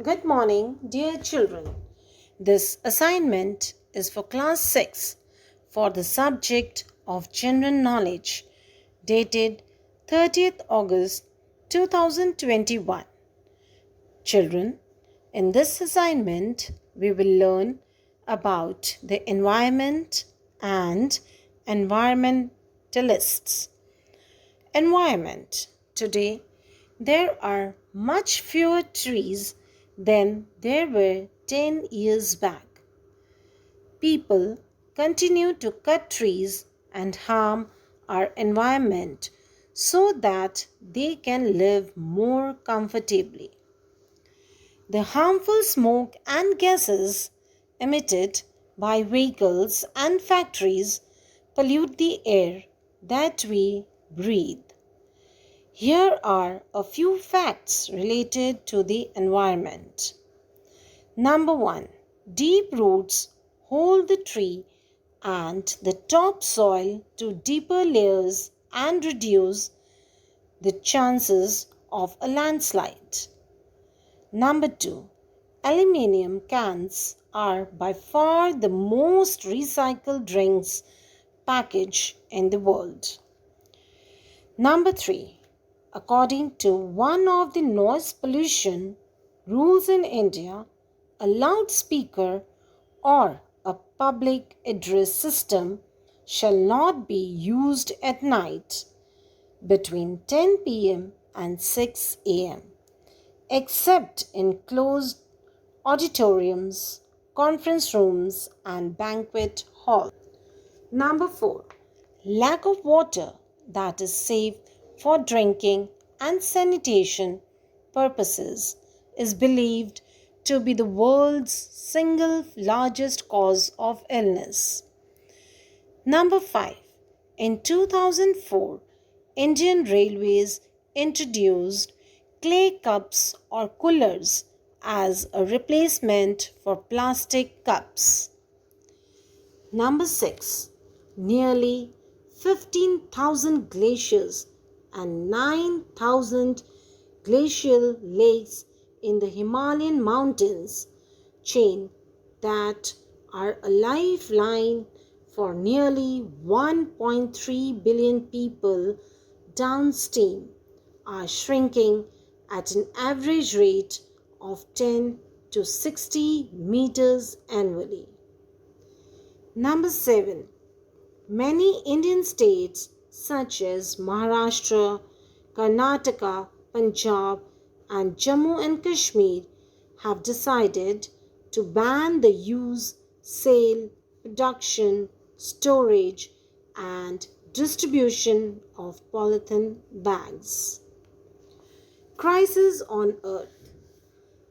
Good morning, dear children. This assignment is for class 6 for the subject of general knowledge dated 30th August 2021. Children, in this assignment we will learn about the environment and environmentalists. Environment. Today, there are much fewer trees than there were 10 years back. People continue to cut trees and harm our environment so that they can live more comfortably. The harmful smoke and gases emitted by vehicles and factories pollute the air that we breathe. Here are a few facts related to the environment. Number 1. Deep roots hold the tree and the topsoil to deeper layers and reduce the chances of a landslide. Number 2. Aluminium cans are by far the most recycled drinks package in the world. Number 3. According to one of the noise pollution rules in India, a loudspeaker or a public address system shall not be used at night between 10 p.m. and 6 a.m. except in closed auditoriums, conference rooms, and banquet halls. Number 4. Lack of water that is safe for drinking and sanitation purposes is believed to be the world's single largest cause of illness. Number 5. In 2004, Indian Railways introduced clay cups or coolers as a replacement for plastic cups. Number 6. Nearly 15,000 glaciers and 9,000 glacial lakes in the Himalayan mountains chain that are a lifeline for nearly 1.3 billion people downstream are shrinking at an average rate of 10 to 60 meters annually. Number 7. Many Indian states such as Maharashtra, Karnataka, Punjab, and Jammu and Kashmir have decided to ban the use, sale, production, storage, and distribution of polythene bags. Crisis on Earth.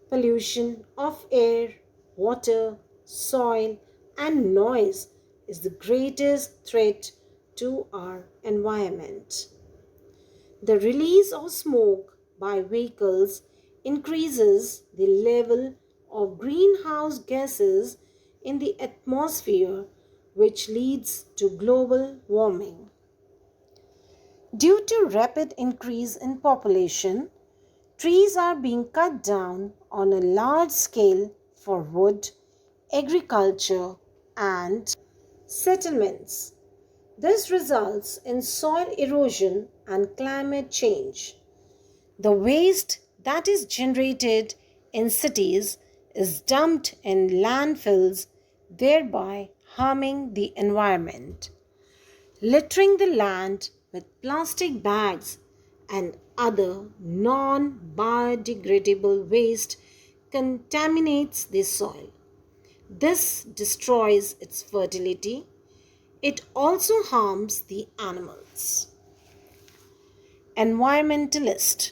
Pollution of air, water, soil, and noise is the greatest threat to our environment. The release of smoke by vehicles increases the level of greenhouse gases in the atmosphere, which leads to global warming. Due to rapid increase in population, trees are being cut down on a large scale for wood, agriculture, and settlements. This results in soil erosion and climate change. The waste that is generated in cities is dumped in landfills, thereby harming the environment. Littering the land with plastic bags and other non-biodegradable waste contaminates the soil. This destroys its fertility. It also harms the animals. Environmentalist.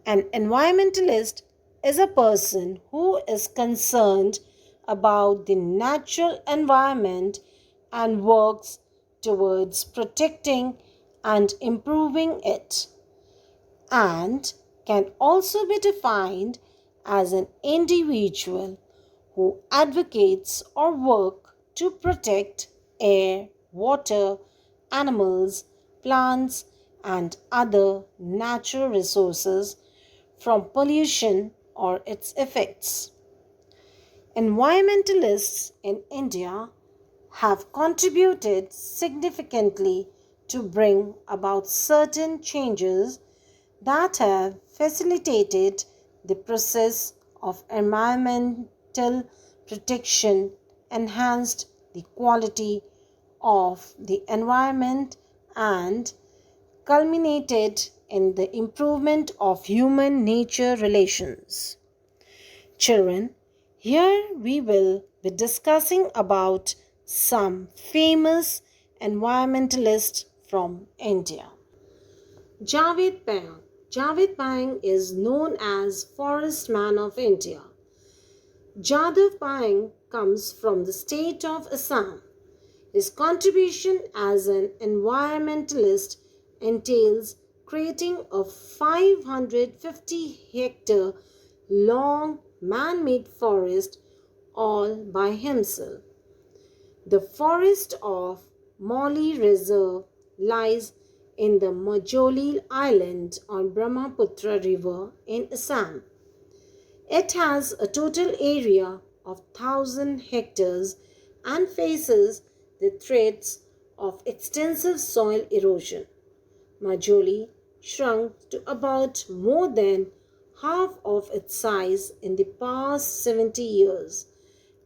An environmentalist is a person who is concerned about the natural environment and works towards protecting and improving it, and can also be defined as an individual who advocates or work to protect air, water, animals, plants, and other natural resources from pollution or its effects. Environmentalists in India have contributed significantly to bring about certain changes that have facilitated the process of environmental protection, enhanced the quality of the environment, and culminated in the improvement of human nature relations. Children, here we will be discussing about some famous environmentalists from India. Javed Payam. Javed Payam is known as Forest Man of India. Jadav Payam comes from the state of Assam. His contribution as an environmentalist entails creating a 550-hectare long man-made forest all by himself. The forest of Mauli Reserve lies in the Majoli Island on Brahmaputra River in Assam. It has a total area of 1,000 hectares and faces the threats of extensive soil erosion. Majoli shrunk to about more than half of its size in the past 70 years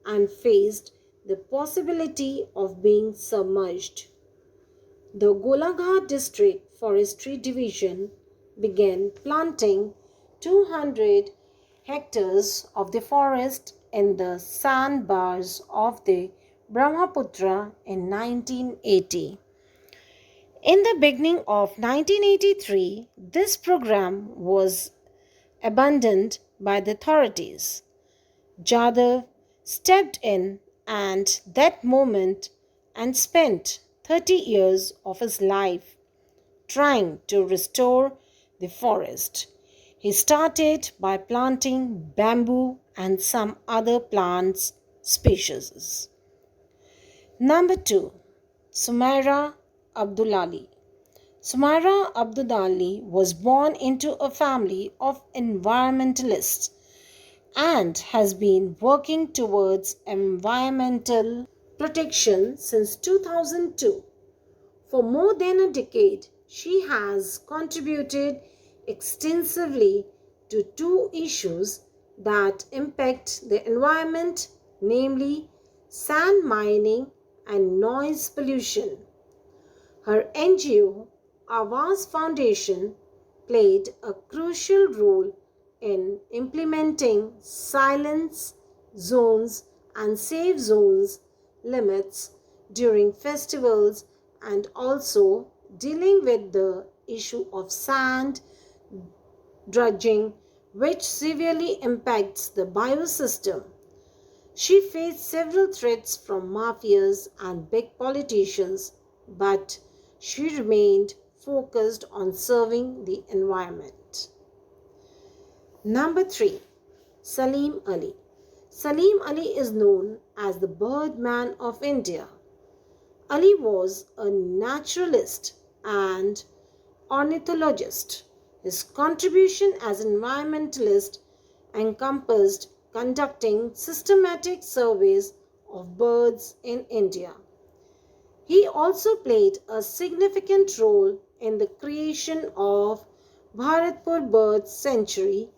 and faced the possibility of being submerged. The Golaghat District Forestry Division began planting 200 hectares of the forest in the sandbars of the Brahmaputra in 1980. In the beginning of 1983, this program was abandoned by the authorities. Jadhav stepped in at that moment and spent 30 years of his life trying to restore the forest. He started by planting bamboo and some other plant species. Number 2. Sumaira Abdullahi. Sumaira Abdullahi was born into a family of environmentalists and has been working towards environmental protection since 2002. For more than a decade, she has contributed extensively to two issues that impact the environment, namely sand mining and noise pollution. Her NGO, Awaaz Foundation, played a crucial role in implementing silence zones and safe zones limits during festivals and also dealing with the issue of sand dredging, which severely impacts the biosystem. She faced several threats from mafias and big politicians, but she remained focused on serving the environment. Number 3. Salim Ali. Salim Ali is known as the Birdman of India. Ali was a naturalist and ornithologist. His contribution as an environmentalist encompassed conducting systematic surveys of birds in India. He also played a significant role in the creation of Bharatpur Bird Sanctuary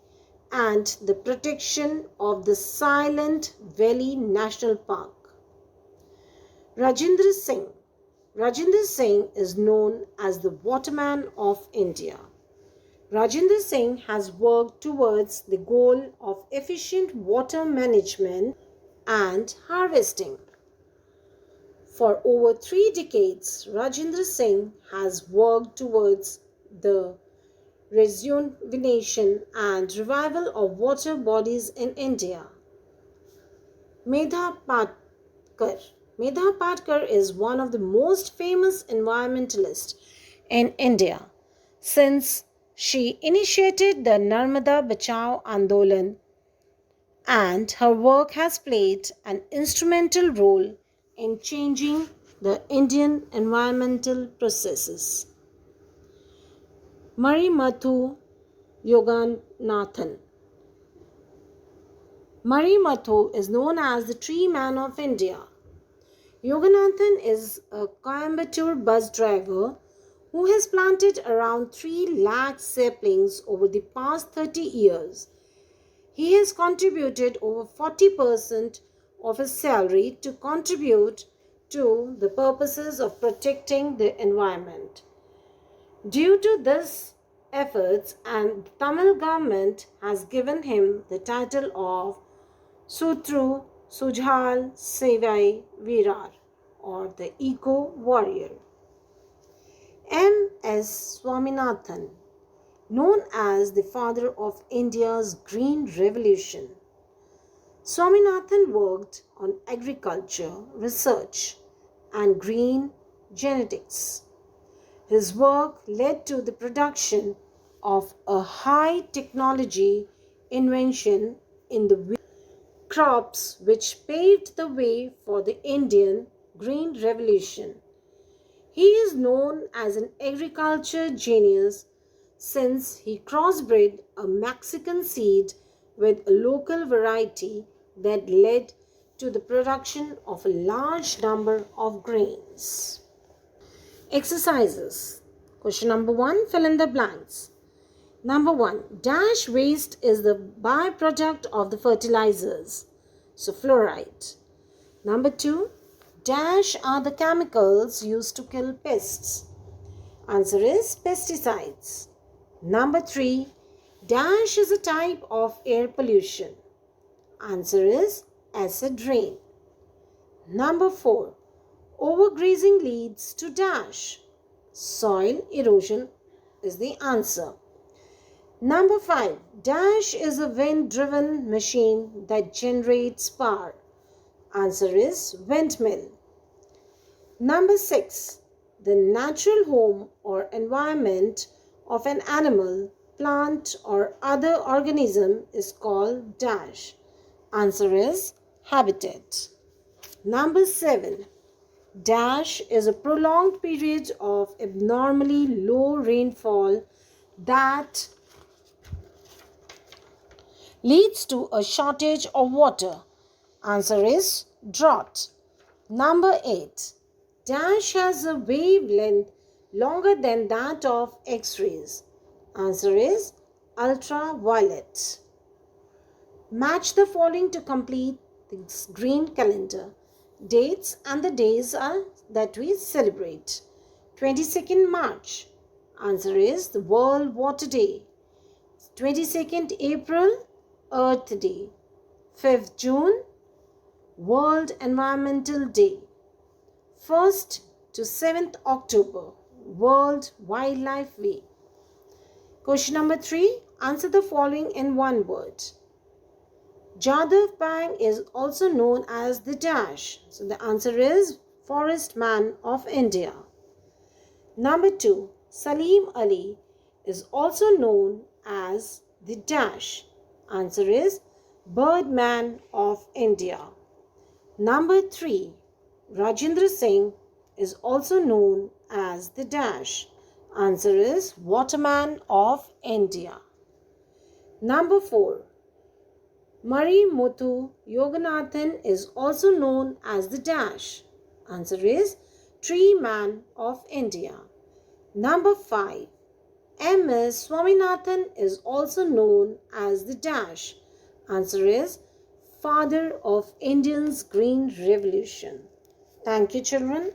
and the protection of the Silent Valley National Park. Rajendra Singh. Rajendra Singh is known as the Waterman of India. Rajendra Singh has worked towards the goal of efficient water management and harvesting. For over 3 decades, Rajendra Singh has worked towards the rejuvenation and revival of water bodies in India. Medha Patkar. Medha Patkar is one of the most famous environmentalists in India since she initiated the Narmada Bachao Andolan, and her work has played an instrumental role in changing the Indian environmental processes. Marimathu Yoganathan. Murray Mathu is known as the Tree Man of India. Yoganathan is a Coimbatore bus driver who has planted around 3 lakh saplings over the past 30 years. He has contributed over 40% of his salary to contribute to the purposes of protecting the environment. Due to this efforts, and the Tamil government has given him the title of Sutru Sujhal Sevai Virar, or the Eco Warrior. M.S. Swaminathan, known as the father of India's Green Revolution. Swaminathan worked on agriculture, research, and green genetics. His work led to the production of a high technology invention in the crops which paved the way for the Indian Green Revolution. He is known as an agriculture genius since he crossbred a Mexican seed with a local variety that led to the production of a large number of grains. Exercises. Question number 1, fill in the blanks. Number 1, dash waste is the byproduct of the fertilizers, so fluoride. Number 2, dash are the chemicals used to kill pests. Answer is pesticides. Number 3, dash is a type of air pollution. Answer is acid rain. Number 4, overgrazing leads to dash. Soil erosion is the answer. Number 5, dash is a wind-driven machine that generates power. Answer is windmill. Number 6, the natural home or environment of an animal, plant or other organism is called dash. Answer is habitat. Number 7, dash is a prolonged period of abnormally low rainfall that leads to a shortage of water. Answer is drought. Number 8, dash has a wavelength longer than that of X-rays. Answer is ultraviolet. Match the following to complete this green calendar. Dates and the days are that we celebrate. 22nd March. Answer is the World Water Day. 22nd April, Earth Day. 5th June, World Environmental Day. 1st to 7th October, World Wildlife Week. Question number 3. Answer the following in one word. Jadav Pang is also known as the dash. So the answer is Forest Man of India. Number 2. Salim Ali is also known as the dash. Answer is Birdman of India. Number 3. Rajendra Singh is also known as the dash. Answer is Waterman of India. Number 4. Murray Muthu Yoganathan is also known as the dash. Answer is Tree Man of India. Number 5. M.S. Swaminathan is also known as the dash. Answer is Father of India's Green Revolution. Thank you, children.